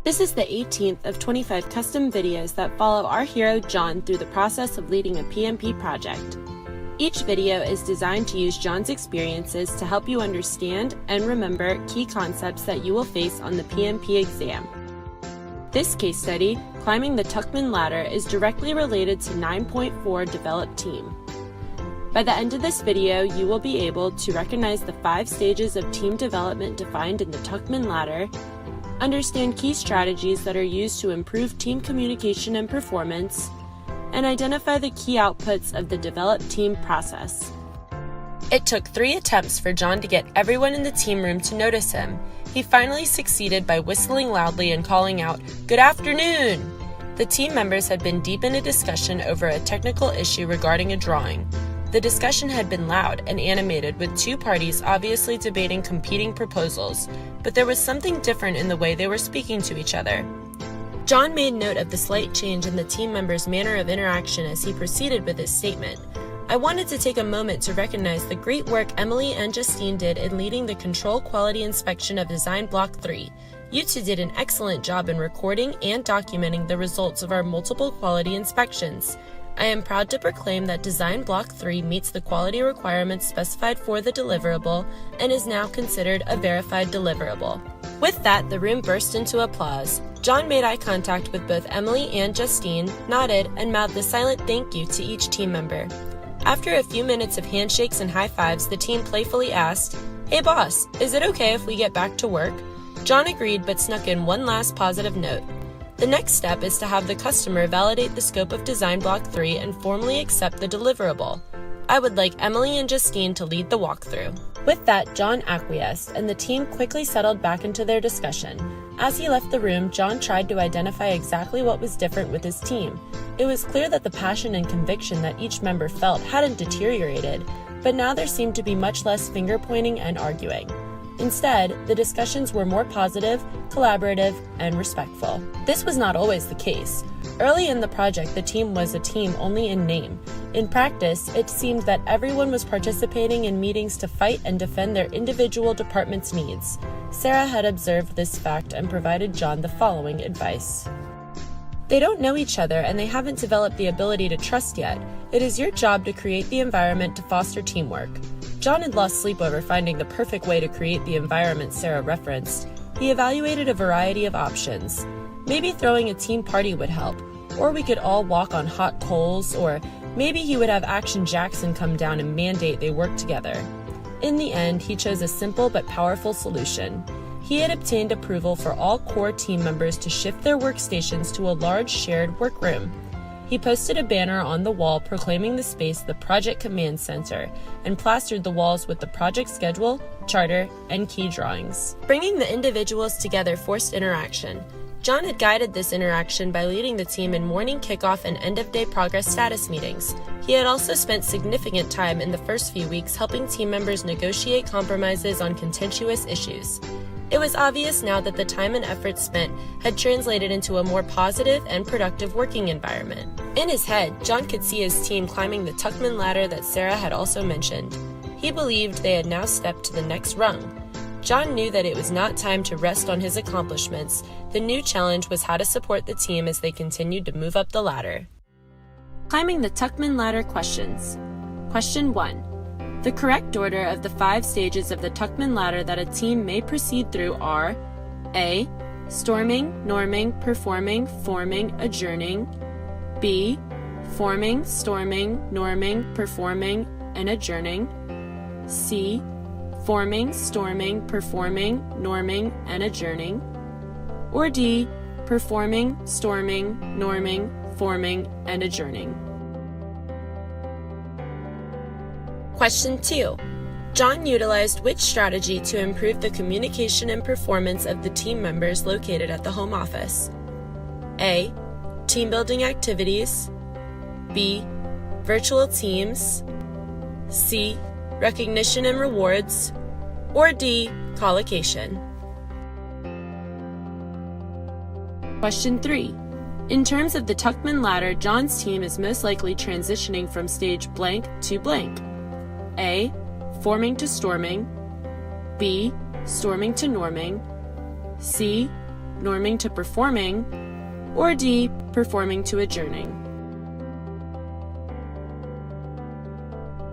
This is the 18th of 25 custom videos that follow our hero John through the process of leading a PMP project. Each video is designed to use John's experiences to help you understand and remember key concepts that you will face on the PMP exam. This case study, Climbing the Tuckman Ladder, is directly related to 9.4 Develop Team. By the end of this video, you will be able to recognize the 5 stages of team development defined in the Tuckman Ladder, understand key strategies that are used to improve team communication and performance, and identify the key outputs of the Develop Team process. It took 3 attempts for John to get everyone in the team room to notice him. He finally succeeded by whistling loudly and calling out, "Good afternoon!" The team members had been deep in a discussion over a technical issue regarding a drawing. The discussion had been loud and animated, with 2 parties obviously debating competing proposals, but there was something different in the way they were speaking to each other. John made note of the slight change in the team members' manner of interaction as he proceeded with his statement. "I wanted to take a moment to recognize the great work Emily and Justine did in leading the control quality inspection of Design Block 3. You two did an excellent job in recording and documenting the results of our multiple quality inspections. I am proud to proclaim that Design Block 3 meets the quality requirements specified for the deliverable and is now considered a verified deliverable." With that, the room burst into applause. John made eye contact with both Emily and Justine, nodded, and mouthed a silent thank you to each team member. After a few minutes of handshakes and high fives, the team playfully asked, "Hey boss, is it okay if we get back to work?" John agreed but snuck in one last positive note. The next step is to have the customer validate the scope of Design Block 3 and formally accept the deliverable. I would like Emily and Justine to lead the walkthrough. With that, John acquiesced, and the team quickly settled back into their discussion. As he left the room, John tried to identify exactly what was different with his team. It was clear that the passion and conviction that each member felt hadn't deteriorated, but now there seemed to be much less finger-pointing and arguing. Instead, the discussions were more positive, collaborative, and respectful. This was not always the case. Early in the project, the team was a team only in name. In practice, it seemed that everyone was participating in meetings to fight and defend their individual department's needs. Sarah had observed this fact and provided John the following advice. "They don't know each other and they haven't developed the ability to trust yet. It is your job to create the environment to foster teamwork." John had lost sleep over finding the perfect way to create the environment Sarah referenced. He evaluated a variety of options. Maybe throwing a team party would help, or we could all walk on hot coals, or maybe he would have Action Jackson come down and mandate they work together. In the end, he chose a simple but powerful solution. He had obtained approval for all core team members to shift their workstations to a large shared workroom. He posted a banner on the wall proclaiming the space the Project Command Center and plastered the walls with the project schedule, charter, and key drawings. Bringing the individuals together forced interaction. John had guided this interaction by leading the team in morning kickoff and end-of-day progress status meetings. He had also spent significant time in the first few weeks helping team members negotiate compromises on contentious issues. It was obvious now that the time and effort spent had translated into a more positive and productive working environment. In his head, John could see his team climbing the Tuckman ladder that Sarah had also mentioned. He believed they had now stepped to the next rung. John knew that it was not time to rest on his accomplishments. The new challenge was how to support the team as they continued to move up the ladder. Climbing the Tuckman ladder questions. Question 1. The correct order of the 5 stages of the Tuckman ladder that a team may proceed through are: A. Storming, norming, performing, forming, adjourning. B. Forming, storming, norming, performing, and adjourning. C. Forming, storming, performing, norming, and adjourning. Or D. Performing, storming, norming, forming, and adjourning. Question 2. John utilized which strategy to improve the communication and performance of the team members located at the home office? A. Team building activities. B. Virtual teams. C. Recognition and rewards. Or D. Collocation. Question 3. In terms of the Tuckman ladder, John's team is most likely transitioning from stage blank to blank. A. Forming to storming. B. Storming to norming. C. norming to performing, or D, performing to adjourning?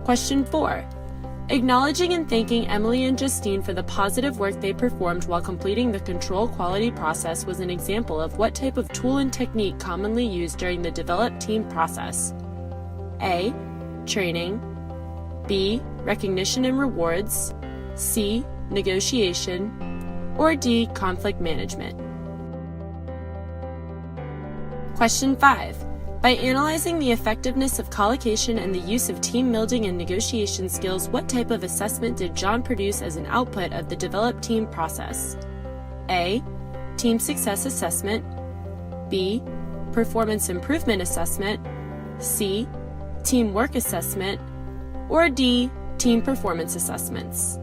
Question 4. Acknowledging and thanking Emily and Justine for the positive work they performed while completing the control quality process was an example of what type of tool and technique commonly used during the develop team process? A, training, B, recognition and rewards, C, negotiation, or D, conflict management? Question 5. By analyzing the effectiveness of collocation and the use of team building and negotiation skills, what type of assessment did John produce as an output of the develop team process? A, team success assessment, B, performance improvement assessment, C, teamwork assessment, or D, team performance assessments?